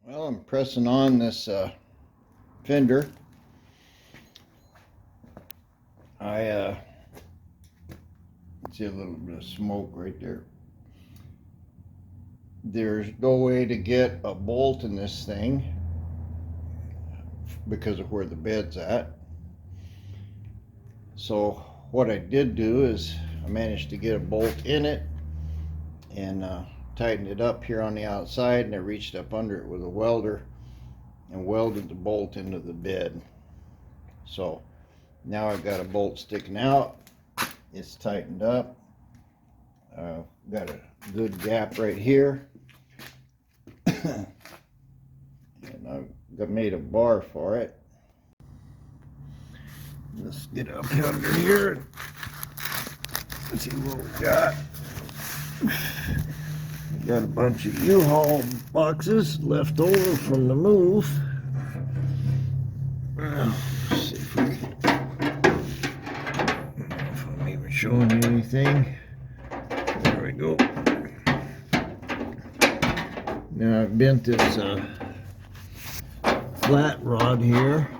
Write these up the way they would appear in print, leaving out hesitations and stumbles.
Well, I'm pressing on this fender. I see a little bit of smoke right there. There's no way to get a bolt in this thing because of where the bed's at. So what I did do is I managed to get a bolt in it and tightened it up here on the outside, and I reached up under it with a welder and welded the bolt into the bed. So now I've got a bolt sticking out. It's tightened up. Got a good gap right here. And I've made a bar for it. Let's get up under here. Let's see what we got. We got a bunch of U-Haul boxes left over from the move. Let's see if I'm even showing you anything. There we go. Now I've bent this flat rod here.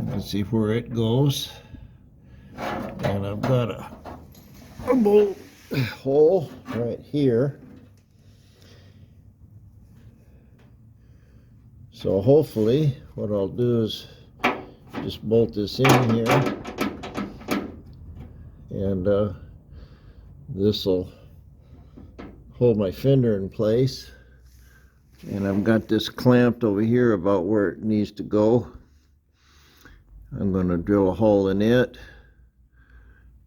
Let's see where it goes. And I've got a bolt hole right here. So hopefully what I'll do is just bolt this in here, and this will hold my fender in place. And I've got this clamped over here about where it needs to go. I'm going to drill a hole in it,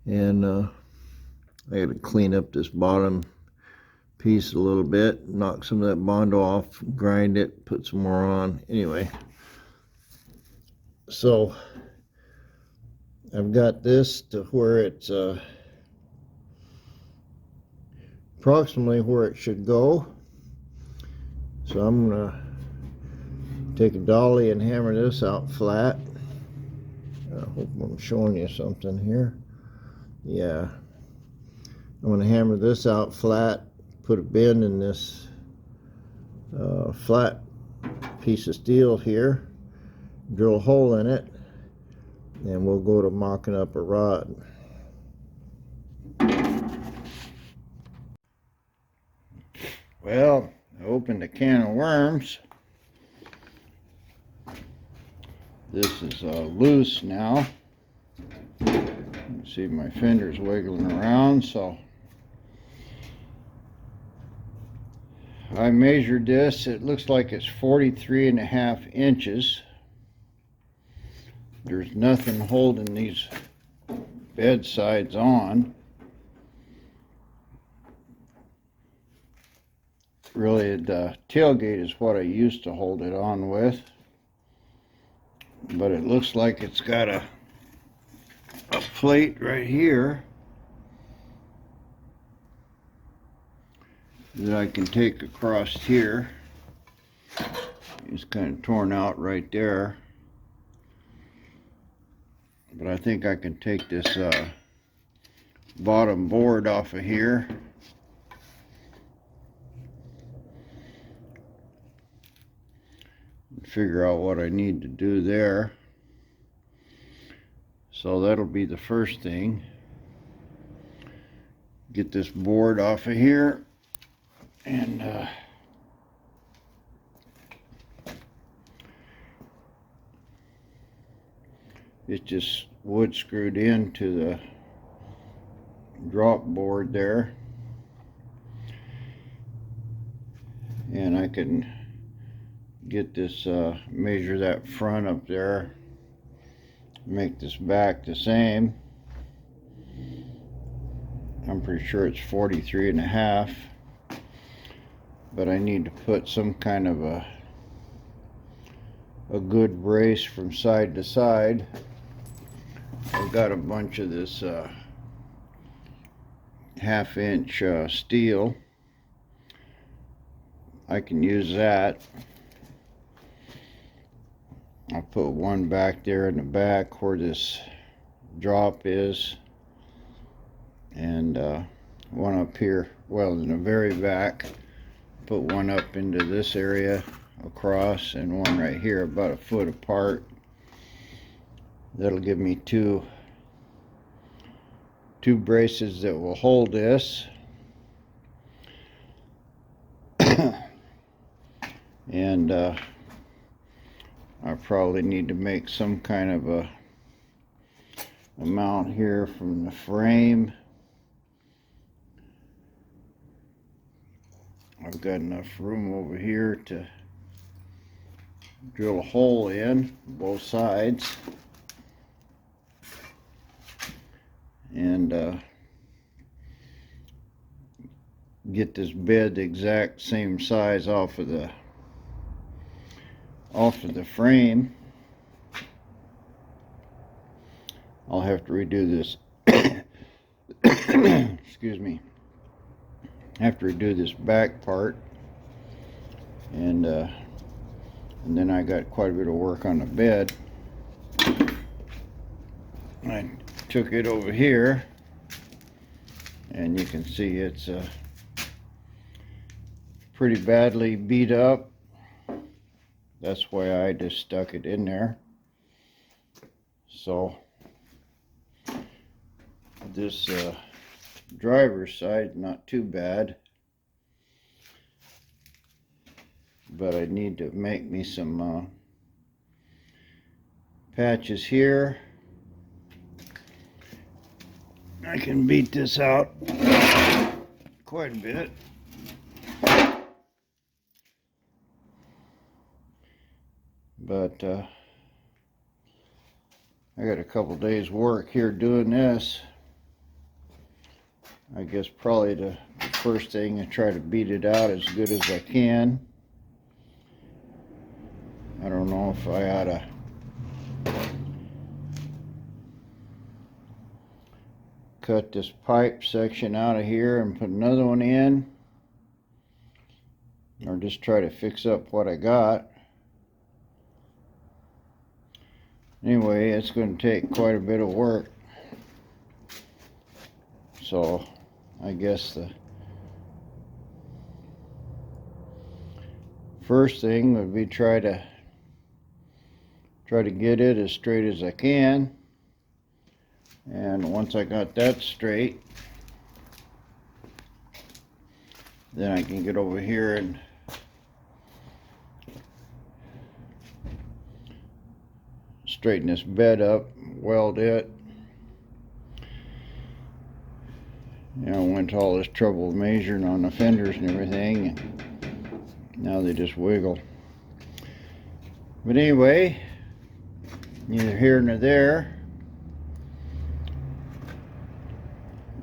and I got to clean up this bottom piece a little bit, knock some of that Bondo off, grind it, put some more on. Anyway, so I've got this to where it's approximately where it should go. So I'm gonna take a dolly and hammer this out flat. I hope I'm showing you something here. Yeah, I'm gonna hammer this out flat, put a bend in this flat piece of steel here, drill a hole in it, and we'll go to mocking up a rod. Well, I opened a can of worms. This is loose now. See, my fender's wiggling around, so I measured this. It looks like it's 43.5 inches. There's nothing holding these bed sides on. Really, the tailgate is what I used to hold it on with, but it looks like it's got a plate right here that I can take across here. It's kind of torn out right there, but I think I can take this bottom board off of here. And figure out what I need to do there. So that'll be the first thing. Get this board off of here, and it's just wood screwed into the drop board there, and I can get this measure that front up there, make this back the same. I'm pretty sure it's 43.5, but I need to put some kind of a good brace from side to side. I've got a bunch of this 1/2 inch steel. I can use that. I'll put one back there in the back where this drop is, and one up here, well, in the very back, put one up into this area across, and one right here about a foot apart. That'll give me two braces that will hold this. And I probably need to make some kind of a mount here from the frame. I've got enough room over here to drill a hole in both sides, and get this bed the exact same size off of the frame. I'll have to redo this. Excuse me. Have to redo this back part, and then I got quite a bit of work on the bed. I took it over here, and you can see it's pretty badly beat up. That's why I just stuck it in there. So this driver's side, not too bad, but I need to make me some patches here. I can beat this out quite a bit. But I got a couple days work here doing this. I guess probably the first thing I try to beat it out as good as I can. I don't know if I ought to cut this pipe section out of here and put another one in, or just try to fix up what I got. Anyway, it's going to take quite a bit of work. So I guess the first thing would be try to get it as straight as I can. And once I got that straight, then I can get over here and straighten this bed up, weld it. You know, I went to all this trouble measuring on the fenders and everything, and now they just wiggle. But anyway, neither here nor there.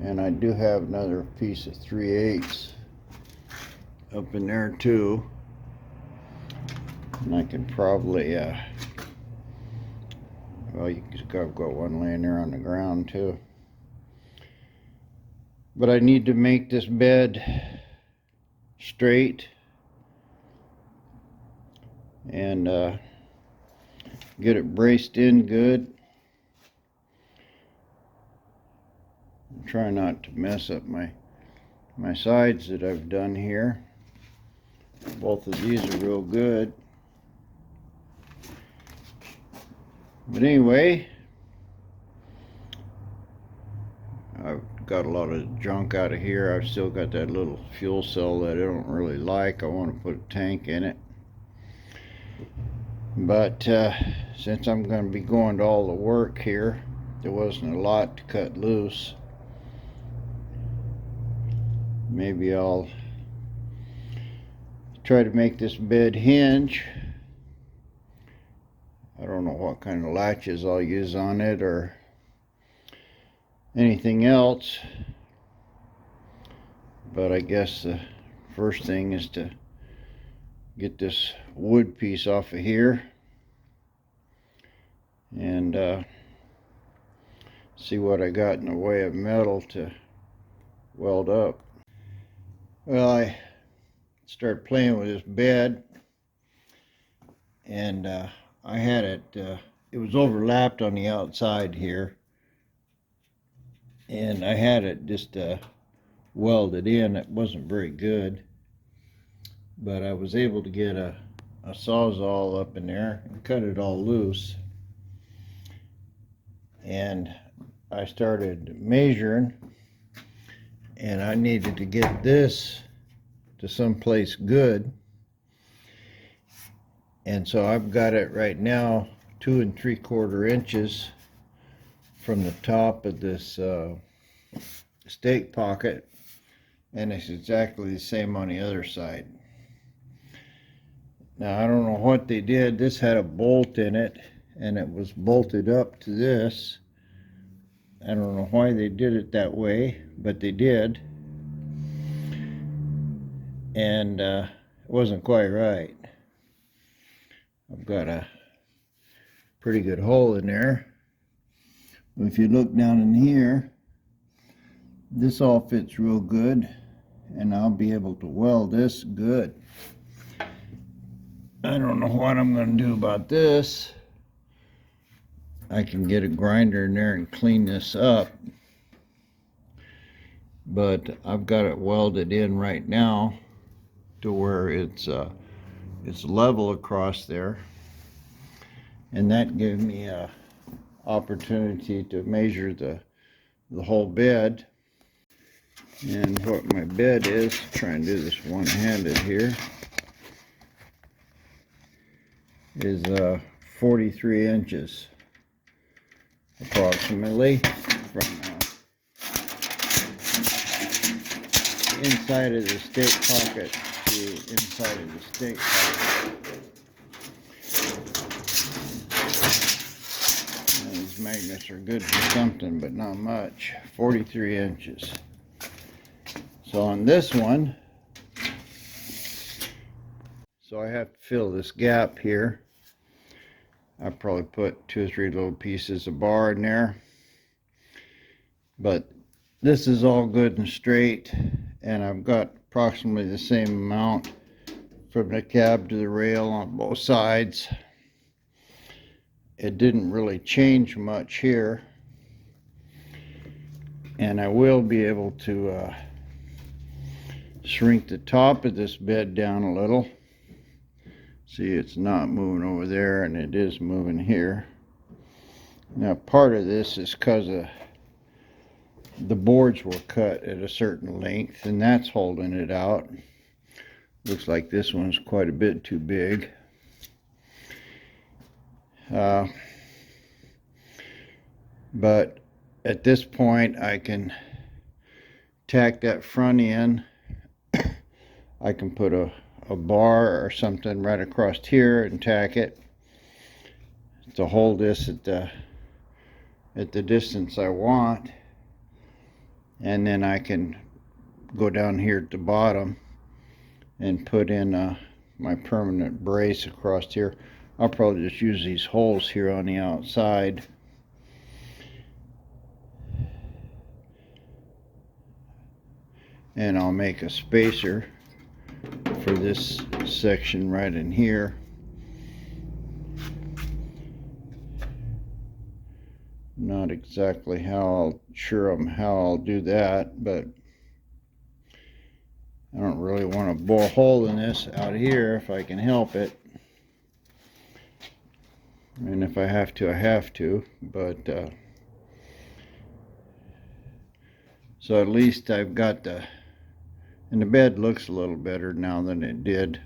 And I do have another piece of 3/8 up in there too. And I can probably, well, I've got one laying there on the ground too. But I need to make this bed straight and get it braced in good. Try not to mess up my sides that I've done here. Both of these are real good. But anyway, I've got a lot of junk out of here. I've still got that little fuel cell that I don't really like. I want to put a tank in it. But since I'm going to be going to all the work here, there wasn't a lot to cut loose. Maybe I'll try to make this bed hinge. I don't know what kind of latches I'll use on it or anything else, but I guess the first thing is to get this wood piece off of here and see what I got in the way of metal to weld up. Well, I started playing with this bed, and I had it, it was overlapped on the outside here, and I had it just welded in. It wasn't very good, but I was able to get a sawzall up in there and cut it all loose. And I started measuring, and I needed to get this to someplace good. And so I've got it right now 2 3/4 inches from the top of this stake pocket, and it's exactly the same on the other side. Now I don't know what they did. This had a bolt in it, and it was bolted up to this. I don't know why they did it that way, but they did. And it wasn't quite right. I've got a pretty good hole in there. If you look down in here, this all fits real good, and I'll be able to weld this good. I don't know what I'm going to do about this. I can get a grinder in there and clean this up, but I've got it welded in right now to where it's level across there, and that gave me a opportunity to measure the whole bed. And what my bed is, try and do this one-handed here, is 43 inches approximately from the inside of the stake pocket to inside of the stake pocket. And these magnets are good for something, but not much. 43 inches. So on this one, so I have to fill this gap here. I probably put 2 or 3 little pieces of bar in there, but this is all good and straight, and I've got approximately the same amount from the cab to the rail on both sides. It didn't really change much here, and I will be able to shrink the top of this bed down a little. See, it's not moving over there, and it is moving here. Now part of this is because the boards were cut at a certain length, and that's holding it out. Looks like this one's quite a bit too big. But at this point I can tack that front end. I can put a bar or something right across here and tack it to hold this at the distance I want, and then I can go down here at the bottom and put in my permanent brace across here. I'll probably just use these holes here on the outside. And I'll make a spacer for this section right in here. Not exactly how I'll do that, but I don't really want to bore a hole in this out here if I can help it. And if I have to, I have to, but so at least I've got and the bed looks a little better now than it did.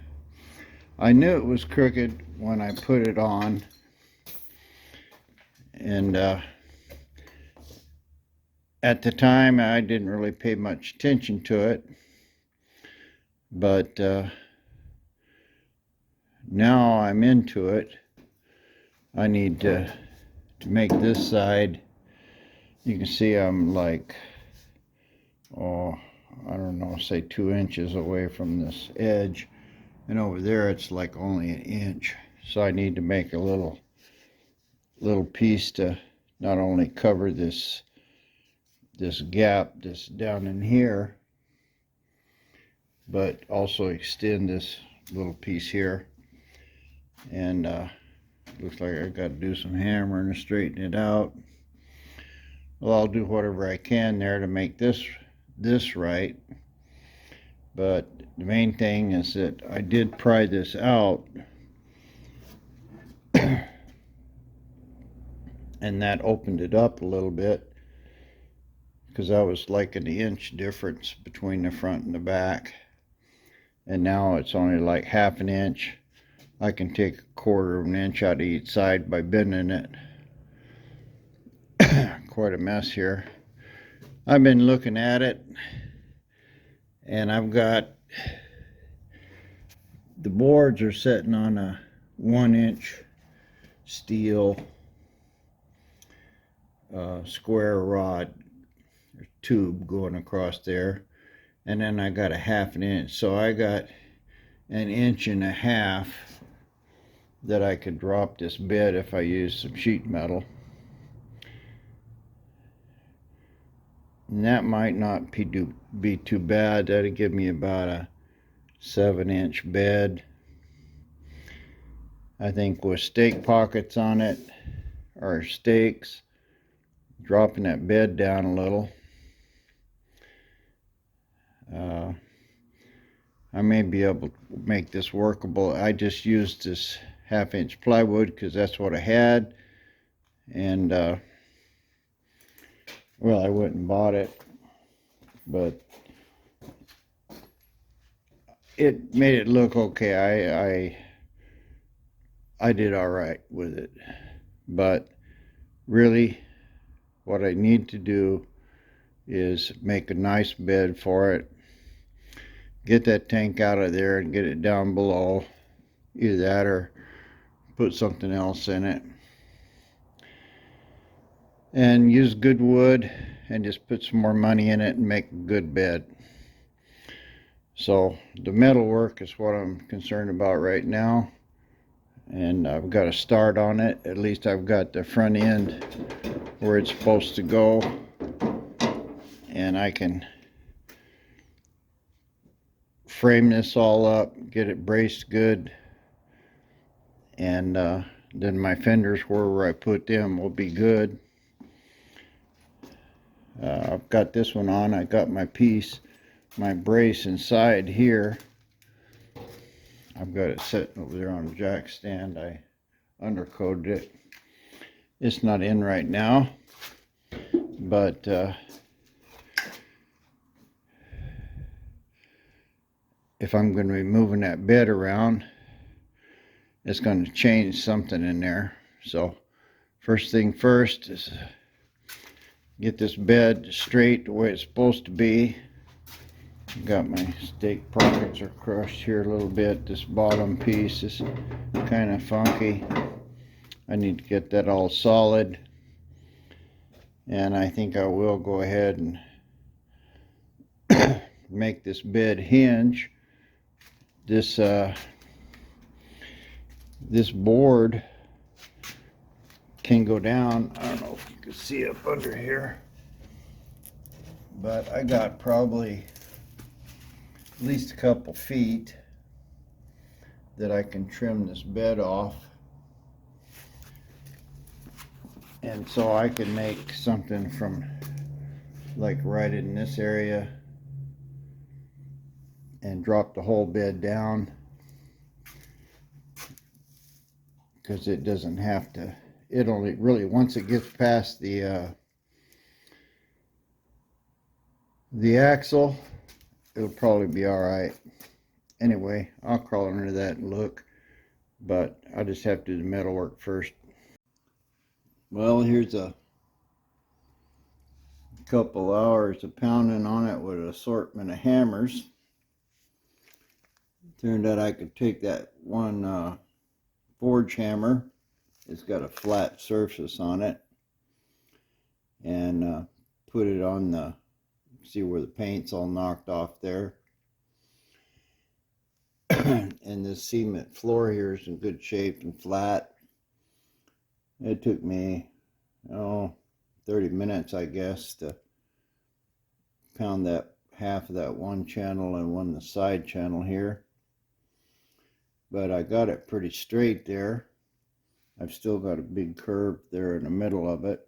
I knew it was crooked when I put it on, and at the time I didn't really pay much attention to it, but now I'm into it. I need to make this side. You can see I'm like, I don't know, say 2 inches away from this edge, and over there it's like only 1 inch. So I need to make a little piece to not only cover this gap that's down in here, but also extend this little piece here. And looks like I've got to do some hammering to straighten it out. Well, I'll do whatever I can there to make this this right. But the main thing is that I did pry this out, and that opened it up a little bit, because that was like an inch difference between the front and the back, and now it's only like half an inch. I can take a quarter of an inch out of each side by bending it. Quite a mess here. I've been looking at it, and I've got the boards are sitting on a 1-inch steel square rod tube going across there, and then I got a half an inch, so I got an inch and a half that I could drop this bed if I use some sheet metal. And that might not be too bad. That'd give me about a 7-inch bed. I think with stake pockets on it, or stakes, dropping that bed down a little, I may be able to make this workable. I just used this 1/2-inch plywood because that's what I had, and well, I went and bought it, but it made it look okay. I did all right with it, but really what I need to do is make a nice bed for it, get that tank out of there and get it down below, either that or put something else in it, and use good wood and just put some more money in it and make a good bed. So the metal work is what I'm concerned about right now, and I've got a start on it. At least I've got the front end where it's supposed to go, and I can frame this all up, get it braced good, and then my fenders, wherever I put them, will be good. I've got this one on. I got my piece, my brace inside here. I've got it sitting over there on a jack stand. I undercoated it. It's not in right now, but if I'm going to be moving that bed around, it's going to change something in there. So first thing first is get this bed straight the way it's supposed to be. Got my stake pockets are crushed here a little bit. This bottom piece is kind of funky. I need to get that all solid, and I think I will go ahead and make this bed hinge. This board can go down. I don't know if you can see up under here, but I got probably at least a couple feet that I can trim this bed off, and so I can make something from like right in this area and drop the whole bed down, because it doesn't have to, it only really, once it gets past the axle, it'll probably be all right. Anyway, I'll crawl under that and look, but I just have to do the metal work first. Well, here's a couple hours of pounding on it with an assortment of hammers. Turned out I could take that one forge hammer, it's got a flat surface on it, and put it on the, see where the paint's all knocked off there. And this cement floor here is in good shape and flat. It took me 30 minutes, I guess, to pound that half of that one channel and the side channel here. But I got it pretty straight there. I've still got a big curve there in the middle of it.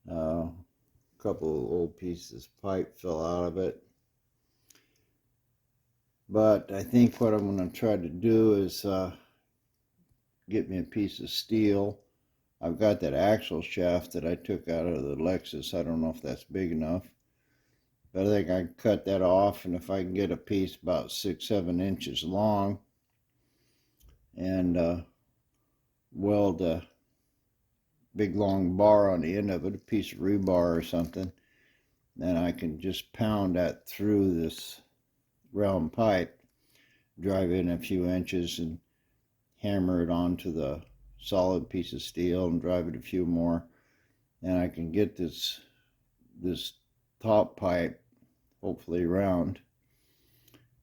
A couple of old pieces of pipe fell out of it. But I think what I'm going to try to do is get me a piece of steel. I've got that axle shaft that I took out of the Lexus. I don't know if that's big enough, but I think I can cut that off, and if I can get a piece about 6-7 inches long and weld a big long bar on the end of it, a piece of rebar or something, then I can just pound that through this round pipe, drive in a few inches and hammer it onto the solid piece of steel and drive it a few more, and I can get this top pipe hopefully round.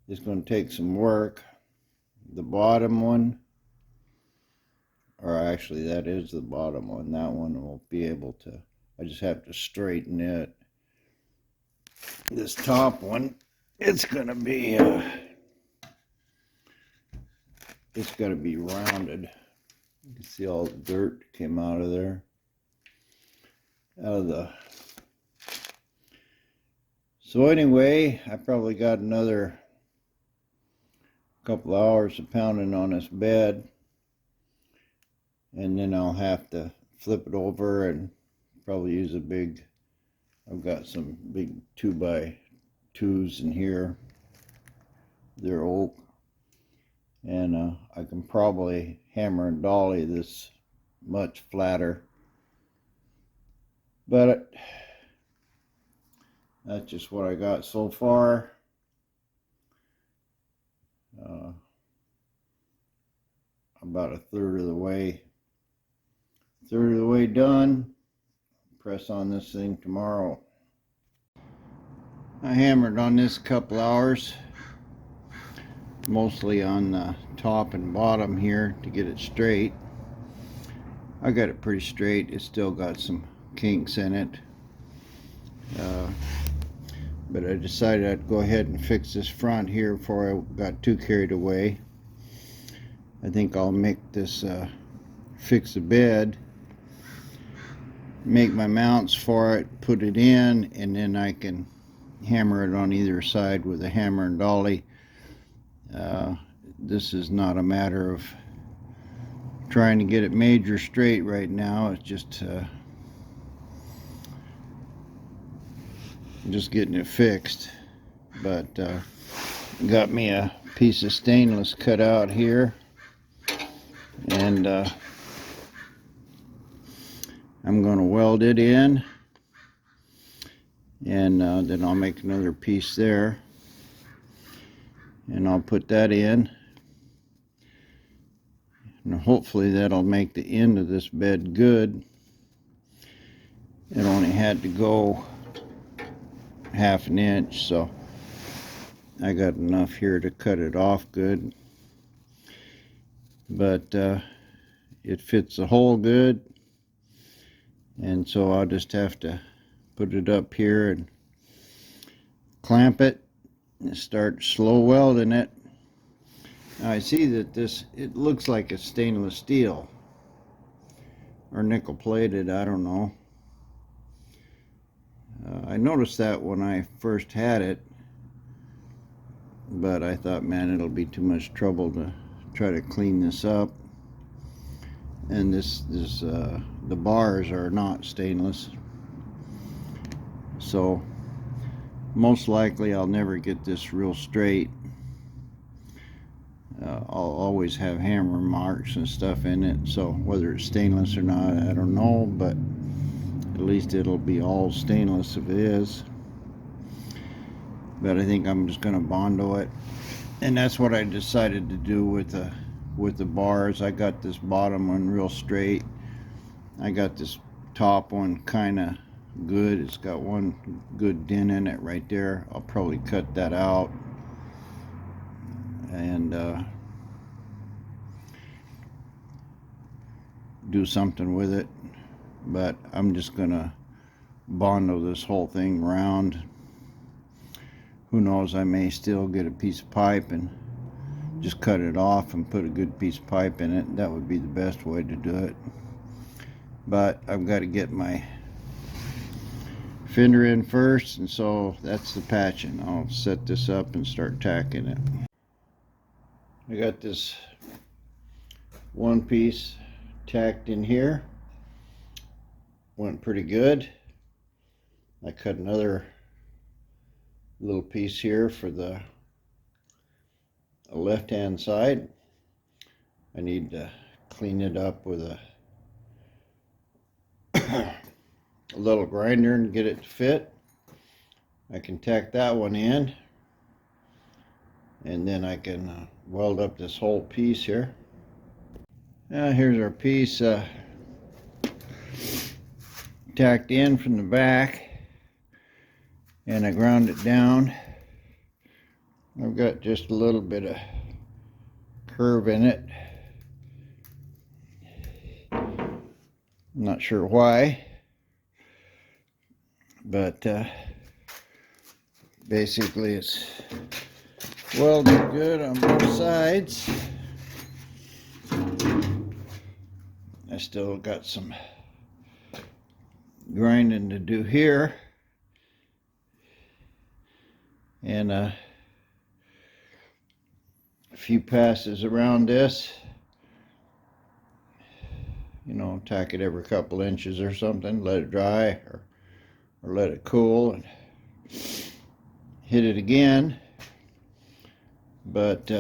It's going to take some work. The bottom one, or actually that is the bottom one, that one will be able to, I just have to straighten it. This top one, it's going to be rounded. You can see all the dirt came out of there, so anyway, I probably got another couple hours of pounding on this bed, and then I'll have to flip it over and probably use I've got some big 2x2s in here. They're oak, and I can probably hammer and dolly this much flatter, but that's just what I got so far. About a third of the way done. Press on this thing tomorrow. I hammered on this a couple hours, mostly on the top and bottom here to get it straight. I got it pretty straight. It's still got some kinks in it, but I decided I'd go ahead and fix this front here before I got too carried away. I think I'll make this fix the bed, make my mounts for it, put it in, and then I can hammer it on either side with a hammer and dolly. This is not a matter of trying to get it major straight right now. It's just getting it fixed. But got me a piece of stainless cut out here, and I'm going to weld it in, and then I'll make another piece there, and I'll put that in, and hopefully that'll make the end of this bed good. It only had to go half an inch, so I got enough here to cut it off good, but it fits the hole good, and so I'll just have to put it up here and clamp it and start slow welding it. Now I see that it looks like it's stainless steel or nickel plated, I don't know. I noticed that when I first had it, but I thought, man, it'll be too much trouble to try to clean this up. And the bars are not stainless, so most likely I'll never get this real straight. I'll always have hammer marks and stuff in it, so whether it's stainless or not, I don't know, but at least it'll be all stainless if it is. But I think I'm just going to Bondo it, and that's what I decided to do with the bars. I got this bottom one real straight. I got this top one kind of good. It's got one good dent in it right there. I'll probably cut that out and do something with it, but I'm just gonna Bondo this whole thing round. Who knows, I may still get a piece of pipe and just cut it off and put a good piece of pipe in it. That would be the best way to do it, but I've got to get my fender in first, and so that's the patching. I'll set this up and start tacking it. I got this one piece tacked in here. Went pretty good. I cut another little piece here for the left hand side. I need to clean it up with a little grinder and get it to fit. I can tack that one in, and then I can weld up this whole piece here. Here's our piece tacked in from the back, and I ground it down. I've got just a little bit of curve in it. I'm not sure why, but basically it's welded good on both sides. I still got some grinding to do here, and a few passes around this. You know, tack it every couple inches or something, let it dry, or let it cool, and hit it again. But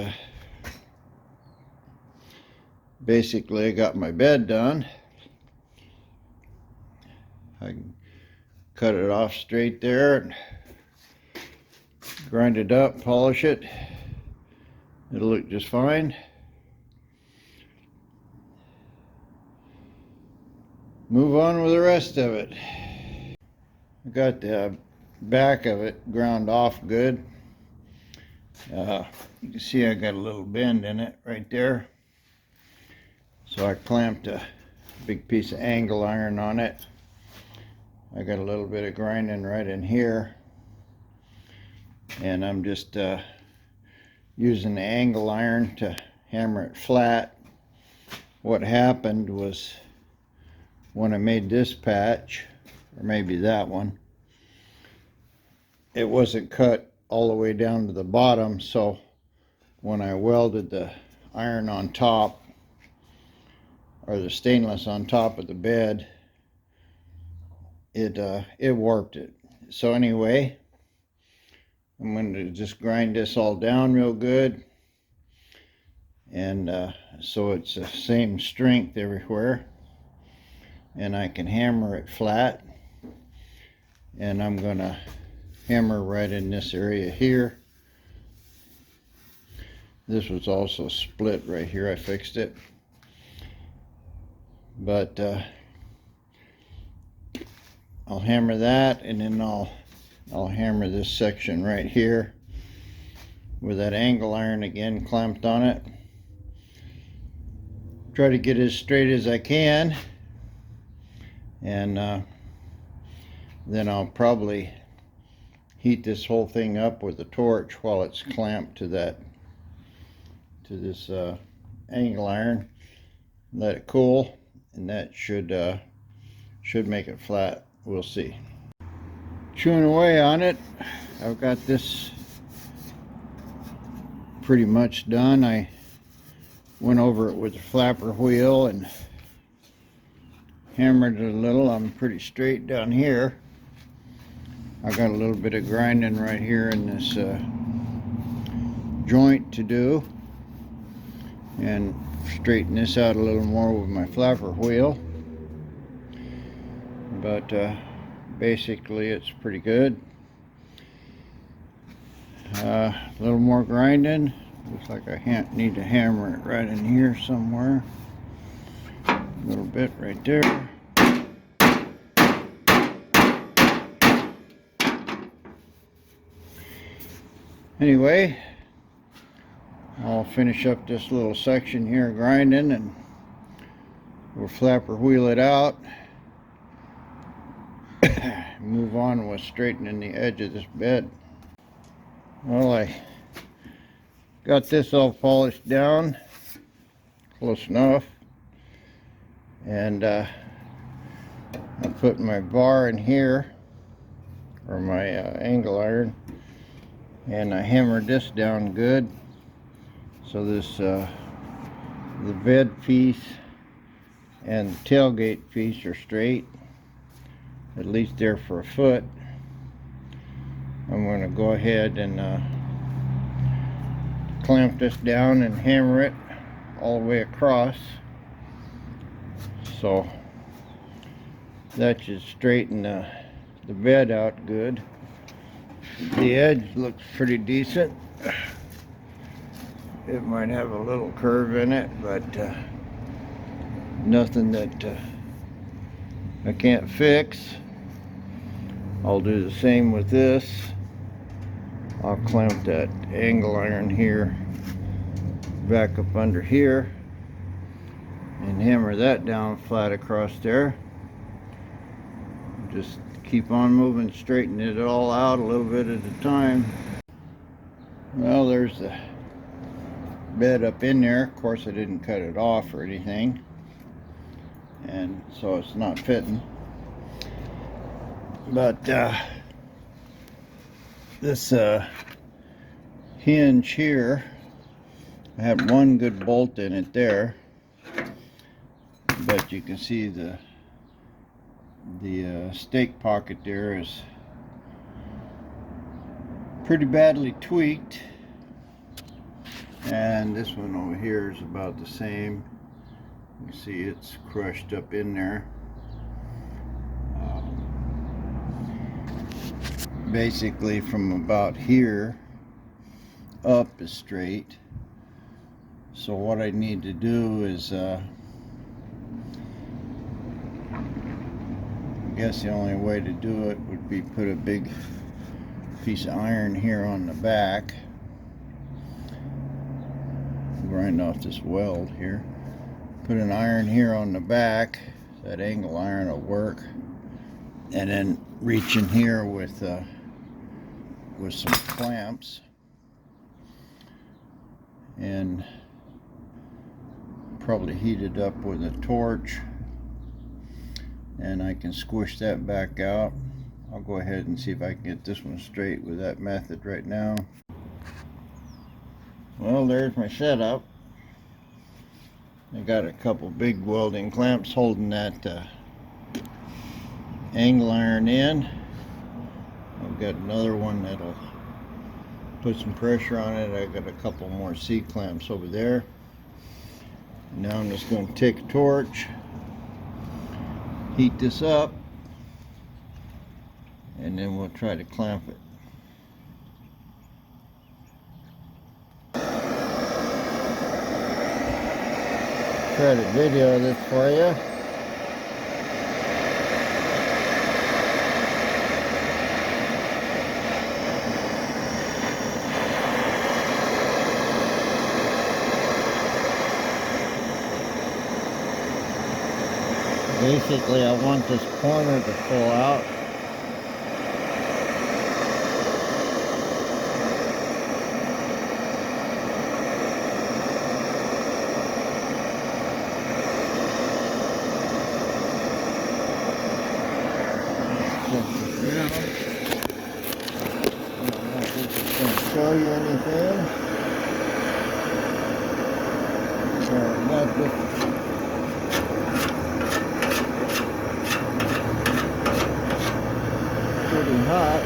basically I got my bed done. I can cut it off straight there and grind it up, polish it. It'll look just fine. Move on with the rest of it. I got the back of it ground off good. You can see I got a little bend in it right there. So I clamped a big piece of angle iron on it. I got a little bit of grinding right in here. And I'm just using the angle iron to hammer it flat. What happened was, when I made this patch, or maybe that one, it wasn't cut all the way down to the bottom, so when I welded the iron on top, or the stainless on top of the bed, it warped it. So anyway, I'm going to just grind this all down real good, and so it's the same strength everywhere, and I can hammer it flat. And I'm going to hammer right in this area here. This was also split right here. I fixed it, but I'll hammer that, and then I'll hammer this section right here with that angle iron again clamped on it. Try to get as straight as I can, and then I'll probably heat this whole thing up with a torch while it's clamped to this angle iron. Let it cool, and that should make it flat. We'll see. Chewing away on it. I've got this pretty much done. I went over it with the flapper wheel and hammered it a little. I'm pretty straight down here. I got a little bit of grinding right here in this joint to do, and straighten this out a little more with my flapper wheel. But basically it's pretty good. A little more grinding. Looks like I need to hammer it right in here somewhere. A little bit right there. Anyway, I'll finish up this little section here grinding, and we'll flapper wheel it out. Move on with straightening the edge of this bed. Well, I got this all polished down close enough, and I put my bar in here, or my angle iron, and I hammered this down good. So this the bed piece and the tailgate piece are straight, at least there for a foot. I'm going to go ahead and clamp this down and hammer it all the way across, so that should straighten the bed out good. The edge looks pretty decent. It might have a little curve in it, but nothing that I can't fix. I'll do the same with this. I'll clamp that angle iron here back up under here and hammer that down flat across there. Just keep on moving, straighten it all out a little bit at a time. Well, there's the bed up in there. Of course, I didn't cut it off or anything, and so it's not fitting. But this hinge here, I have one good bolt in it there, but you can see the stake pocket there is pretty badly tweaked, and this one over here is about the same. You can see it's crushed up in there. Basically from about here up is straight. So what I need to do is I guess the only way to do it would be put a big piece of iron here on the back, grind off this weld here, put an iron here on the back, that angle iron will work, and then reach in here with some clamps and probably heat it up with a torch, and I can squish that back out. I'll go ahead and see if I can get this one straight with that method right now. Well, there's my setup. I got a couple big welding clamps holding that angle iron in. I've got another one that'll put some pressure on it. I got a couple more C-clamps over there. Now I'm just going to take a torch, heat this up, and then we'll try to clamp it. Try to video this for you. Basically, I want this corner to pull out. I don't know if this is going to show you anything. So I got this. Pretty hot.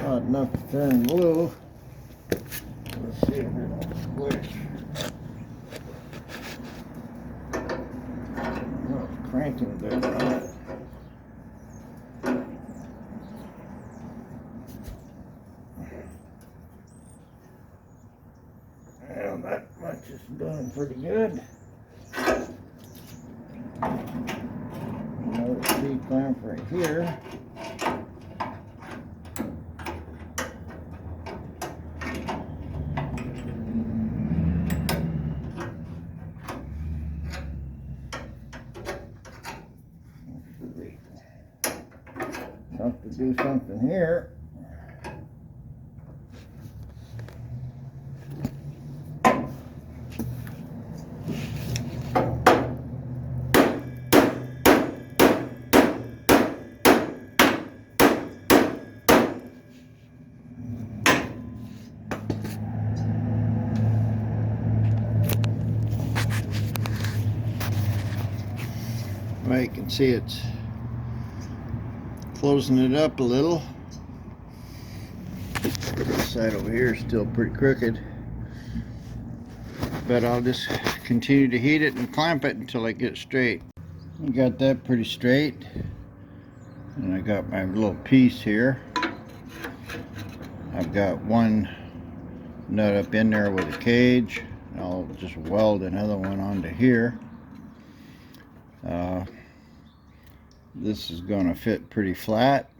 Not enough to turn blue. Let's see if it'll squish. Oh, it's cranking there. Well, that much is done pretty good. Another C-clamp right here. Have to do something here. Well, you can see it's closing it up a little. This side over here is still pretty crooked, but I'll just continue to heat it and clamp it until I get it straight. I got that pretty straight, and I got my little piece here. I've got one nut up in there with a cage. I'll just weld another one onto here. This is going to fit pretty flat.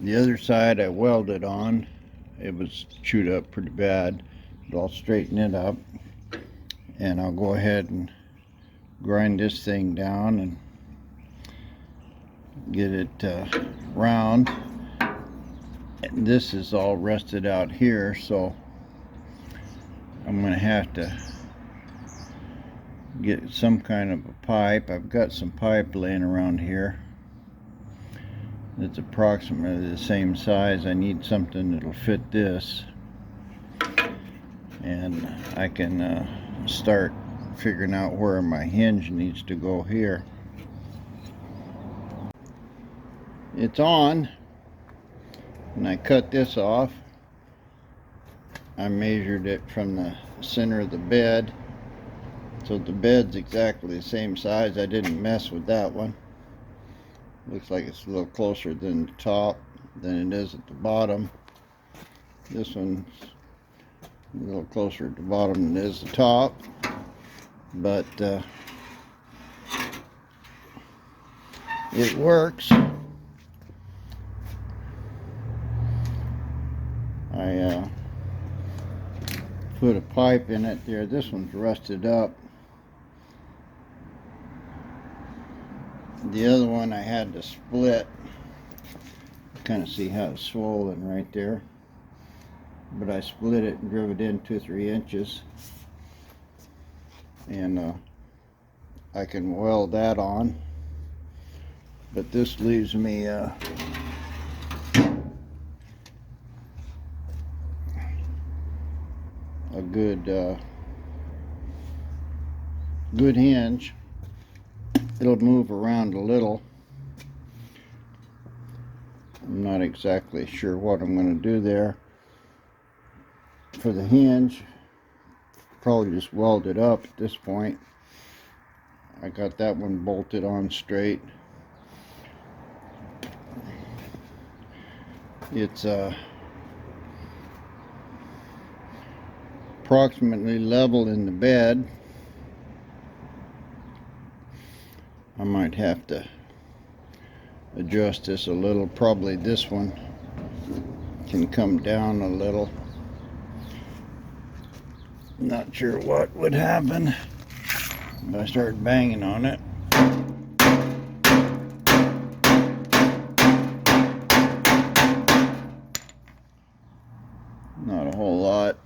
The other side I welded on. It was chewed up pretty bad, but I'll straighten it up, and I'll go ahead and grind this thing down and get it round. And this is all rusted out here, so I'm going to have to get some kind of a pipe. I've got some pipe laying around here. It's approximately the same size. I need something that'll fit this, and I can start figuring out where my hinge needs to go here. It's on, and I cut this off. I measured it from the center of the bed, so the bed's exactly the same size. I didn't mess with that one. Looks like it's a little closer than the top than it is at the bottom. This one's a little closer at the bottom than it is the top, but it works. I put a pipe in it there. This one's rusted up. The other one I had to split. Kind of see how it's swollen right there, but I split it and drove it in 2 or 3 inches, and I can weld that on. But this leaves me a good hinge. It'll move around a little. I'm not exactly sure what I'm going to do there. For the hinge, probably just weld it up at this point. I got that one bolted on straight. It's approximately level in the bed. I might have to adjust this a little. Probably this one can come down a little. Not sure what would happen if I start banging on it. Not a whole lot,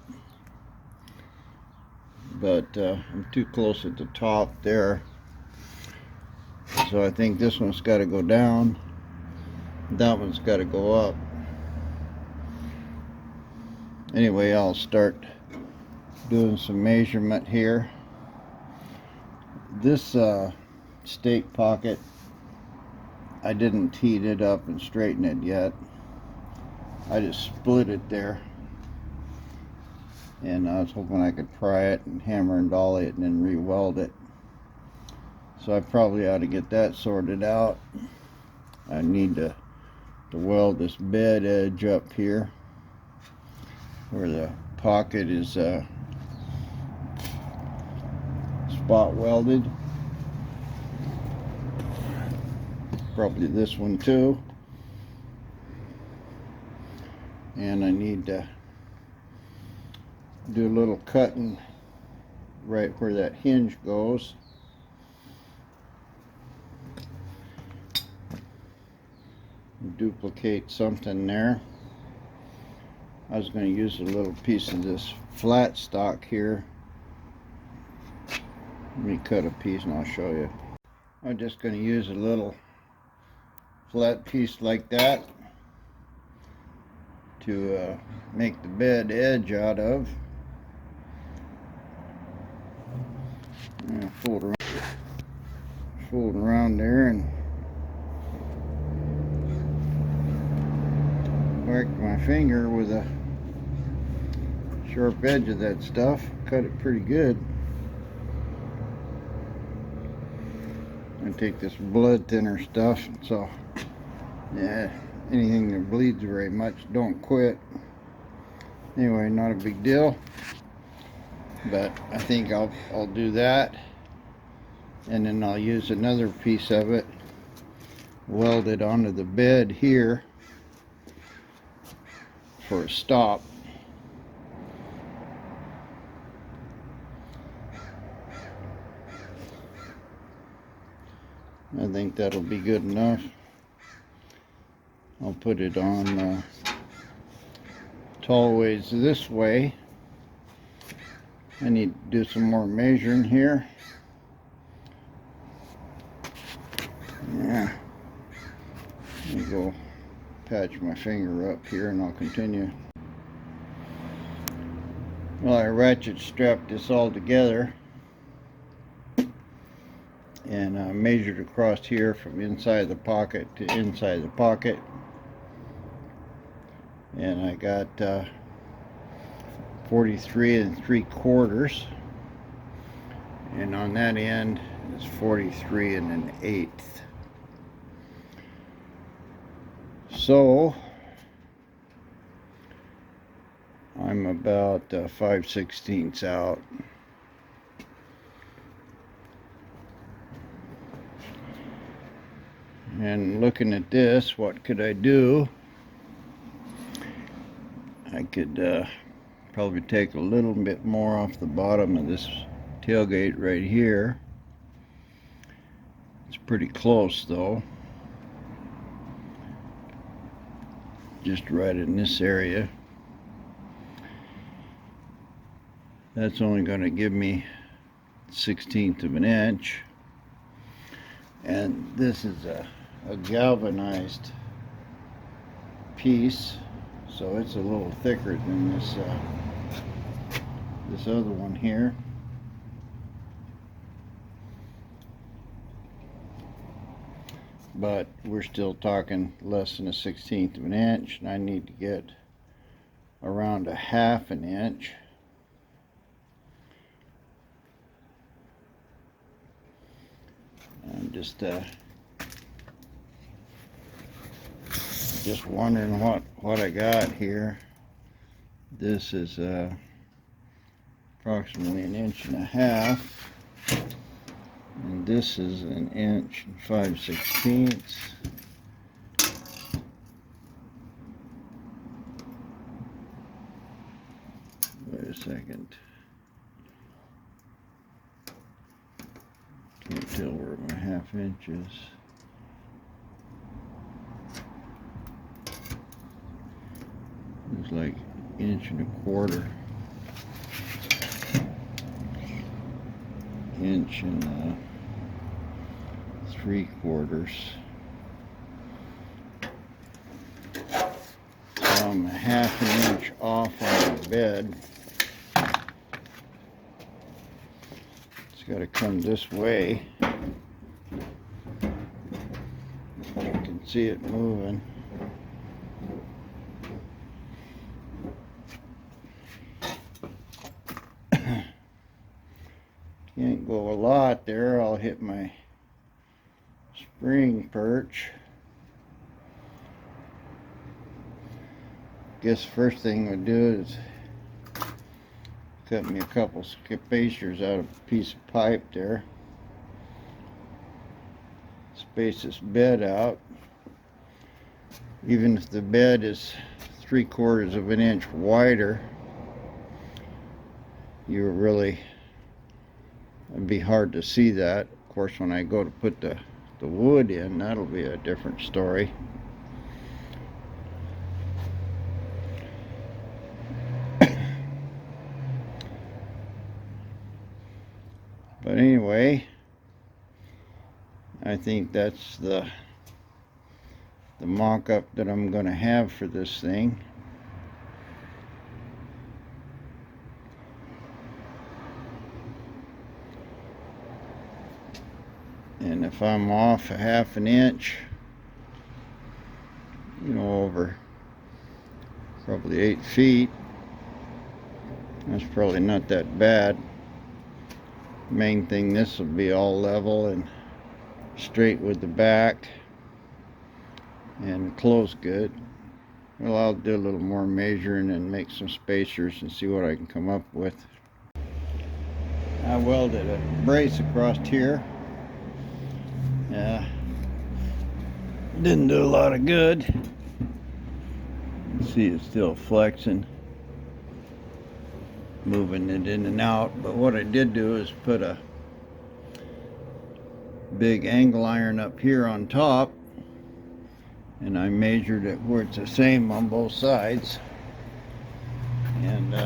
but I'm too close at the top there. So I think this one's got to go down. That one's got to go up. Anyway, I'll start doing some measurement here. This stake pocket, I didn't heat it up and straighten it yet. I just split it there, and I was hoping I could pry it and hammer and dolly it and then re-weld it. So I probably ought to get that sorted out. I need to weld this bed edge up here where the pocket is spot welded. Probably this one too. And I need to do a little cutting right where that hinge goes. Duplicate something there. I was going to use a little piece of this flat stock here. Let me cut a piece and I'll show you. I'm just going to use a little flat piece like that to make the bed edge out of. Fold around. fooling around there and whacked my finger with a sharp edge of that stuff. Cut it pretty good. I take this blood thinner stuff, so yeah, anything that bleeds very much, don't quit. Anyway, not a big deal, but I think I'll do that, and then I'll use another piece of it welded onto the bed here for a stop. I think that'll be good enough. I'll put it on tallways this way. I need to do some more measuring here. Yeah. Let me go patch my finger up here and I'll continue. Well, I ratchet strapped this all together and measured across here from inside the pocket to inside the pocket, and I got 43 3/4, and on that end is 43 1/8. So I'm about 5/16 out. And looking at this, what could I do? I could probably take a little bit more off the bottom of this tailgate right here. It's pretty close though. Just right in this area. That's only going to give me 1/16 of an inch. And this is a galvanized piece, so it's a little thicker than this other one here. But we're still talking less than 1/16 of an inch, and I need to get around 1/2 an inch. I'm just wondering what I got here. This is approximately 1.5 inches, and this is 1 5/16 inches. Wait a second. Can't tell where my 1/2 inch is. It's like 1 1/4 inches. 1 3/4 inches. So I'm 1/2 an inch off on the bed. It's got to come this way. You can see it moving. Can't go a lot there. I'll hit my spring perch. Guess the first thing we'll do is cut me a couple spacers out of a piece of pipe there. Space this bed out. Even if the bed is 3/4 of an inch wider, it'd be hard to see that. Of course, when I go to put the wood in, that'll be a different story. But anyway, I think that's the mock-up that I'm going to have for this thing. And if I'm off a half an inch, you know, over probably 8 feet, that's probably not that bad. Main thing, this will be all level and straight with the back and close good. Well, I'll do a little more measuring and make some spacers and see what I can come up with. I welded a brace across here. Didn't do a lot of good. See, it's still flexing, moving it in and out. But what I did do is put a big angle iron up here on top, and I measured it where it's the same on both sides, and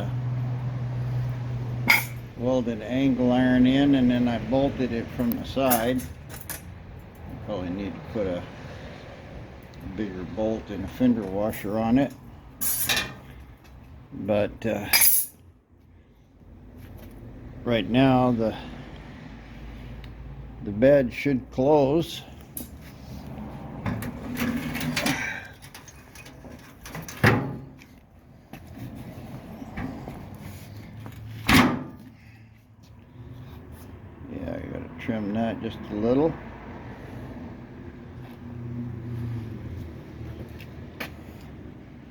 welded angle iron in, and then I bolted it from the side. Probably need to put a bigger bolt and a fender washer on it, but right now the bed should close. Yeah, I gotta trim that just a little.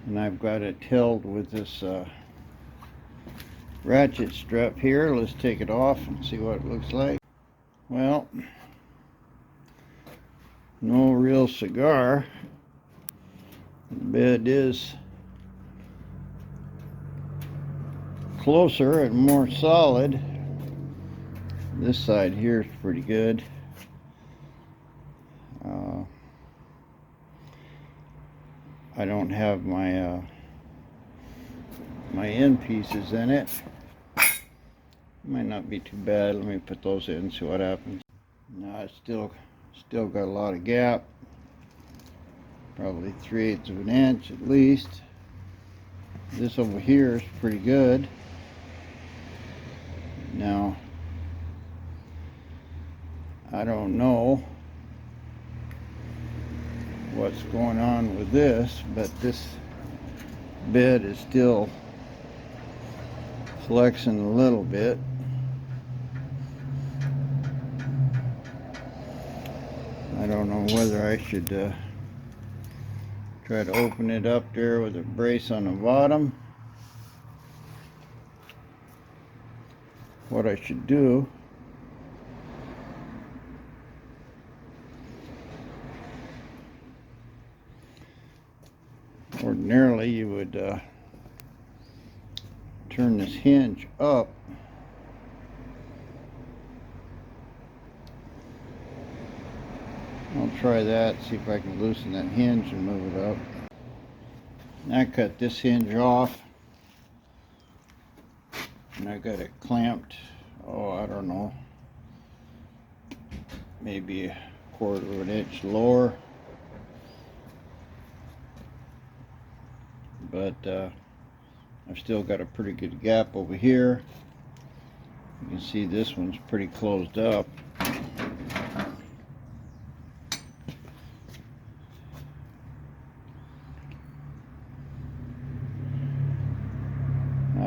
And I've got it held with this ratchet strap here. Let's take it off and see what it looks like. Well, no real cigar. The bed is closer and more solid. This side here is pretty good. I don't have my my end pieces in it. Might not be too bad. Let me put those in, see what happens. Now it's still got a lot of gap. Probably 3/8 of an inch at least. This over here is pretty good. Now, I don't know what's going on with this, but this bed is still flexing a little bit. I don't know whether I should try to open it up there with a brace on the bottom. What I should do ordinarily, you would turn this hinge up. I'll try that, see if I can loosen that hinge and move it up. I cut this hinge off, and I got it clamped, oh, I don't know, maybe a 1/4 of an inch lower. But I've still got a pretty good gap over here. You can see this one's pretty closed up. I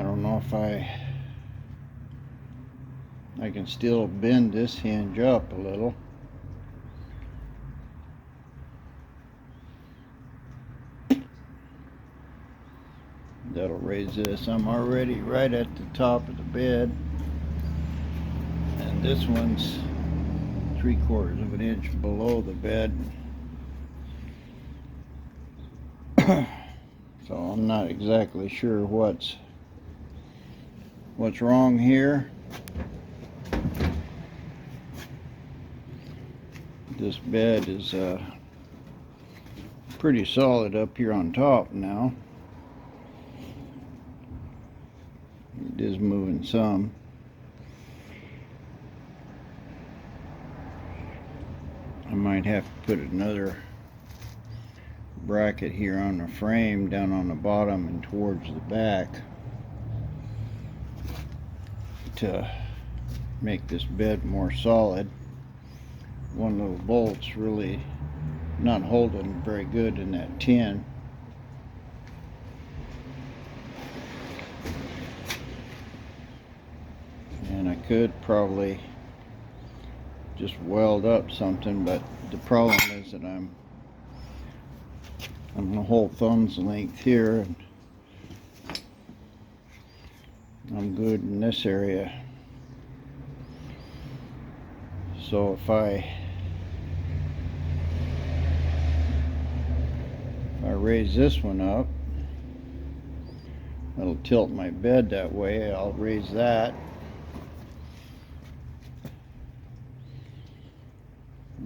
don't know if I can still bend this hinge up a little. That'll raise this. I'm already right at the top of the bed, and this one's 3/4 of an inch below the bed. So I'm not exactly sure what's wrong here. This bed is pretty solid up here on top now. It is moving some. I might have to put another bracket here on the frame down on the bottom and towards the back to make this bed more solid. one little bolt's really not holding very good in that tin. And I could probably just weld up something, but the problem is that I'm a whole thumb's length here, and I'm good in this area. So if I raise this one up, it'll tilt my bed that way. I'll raise that.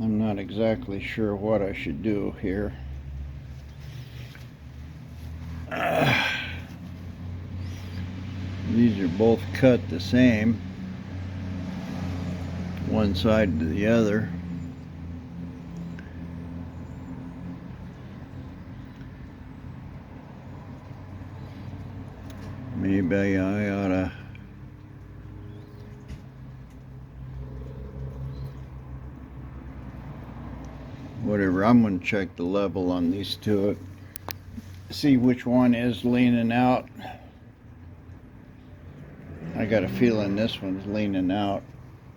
I'm not exactly sure what I should do here. These are both cut the same, one side to the other. Maybe I ought to whatever. I'm going to check the level on these two, see which one is leaning out. I got a feeling this one's leaning out,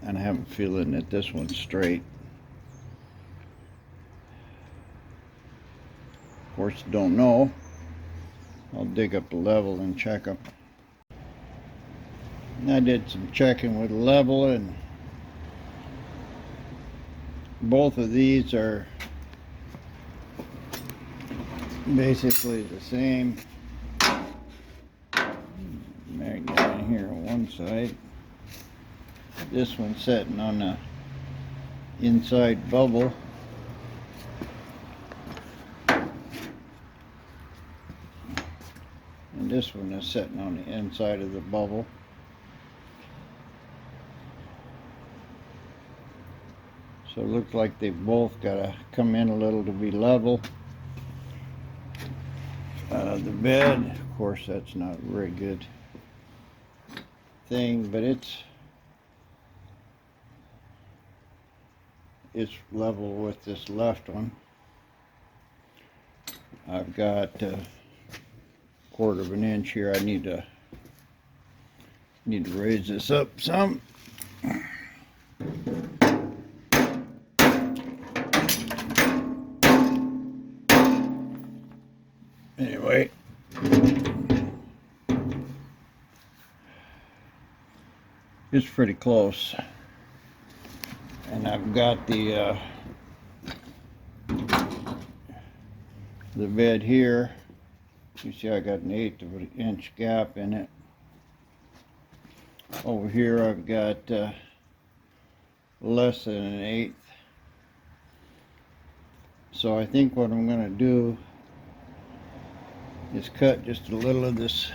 and I have a feeling that this one's straight. Of course, don't know. I'll dig up the level and check them. I did some checking with the level, and both of these are basically the same. Magnet in here on one side. This one's sitting on the inside bubble. And this one is sitting on the inside of the bubble. So it looks like they've both got to come in a little to be level. The bed, of course, that's not a very good thing, but it's level with this left one. I've got a quarter of an inch here. I need to raise this up some. Anyway, it's pretty close, and I've got the bed here. You see, I got an 1/8 of an inch gap in it. Over here, I've got less than an 1/8. So I think what I'm going to do is cut just a little of this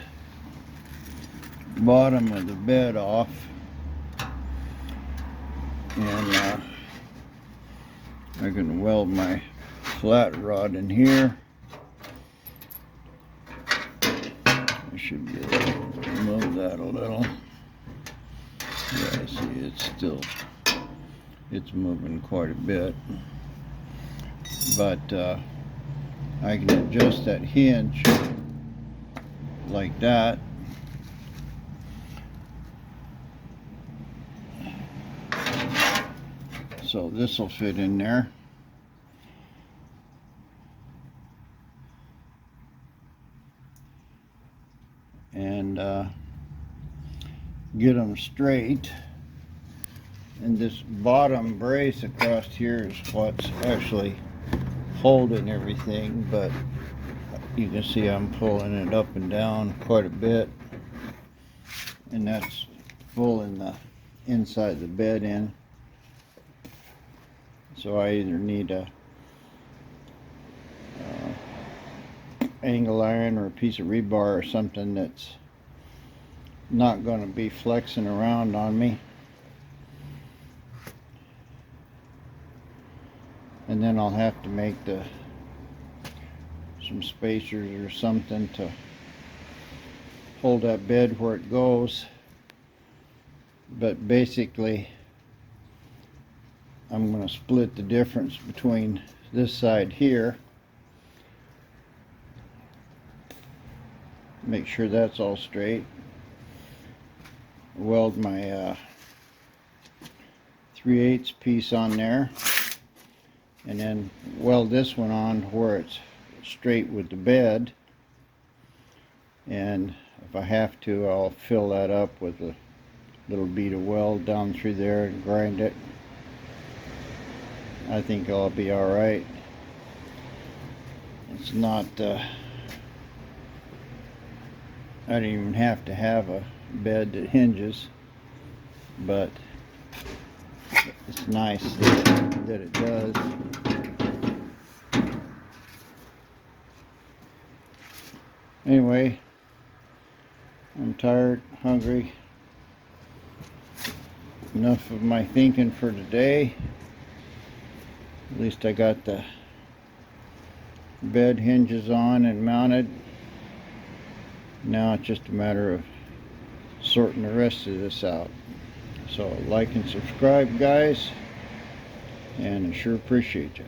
bottom of the bed off, and I can weld my flat rod in here. I should be able to move that a little. Yeah, see, it's moving quite a bit, but I can adjust that hinge like that. So this will fit in there. And get them straight. And this bottom brace across here is what's actually holding everything, but you can see I'm pulling it up and down quite a bit, and that's pulling the inside of the bed in. So I either need a angle iron or a piece of rebar or something that's not going to be flexing around on me. And then I'll have to make some spacers or something to hold that bed where it goes. But basically, I'm going to split the difference between this side here. Make sure that's all straight. Weld my 3/8 piece on there, and then weld this one on where it's straight with the bed. And if I have to, I'll fill that up with a little bead of weld down through there and grind it. I think I'll be alright. It's not I don't even have to have a bed that hinges, but it's nice that it does. Anyway, I'm tired, hungry. Enough of my thinking for today. At least I got the bed hinges on and mounted. Now it's just a matter of sorting the rest of this out. So like and subscribe, guys, and I sure appreciate you.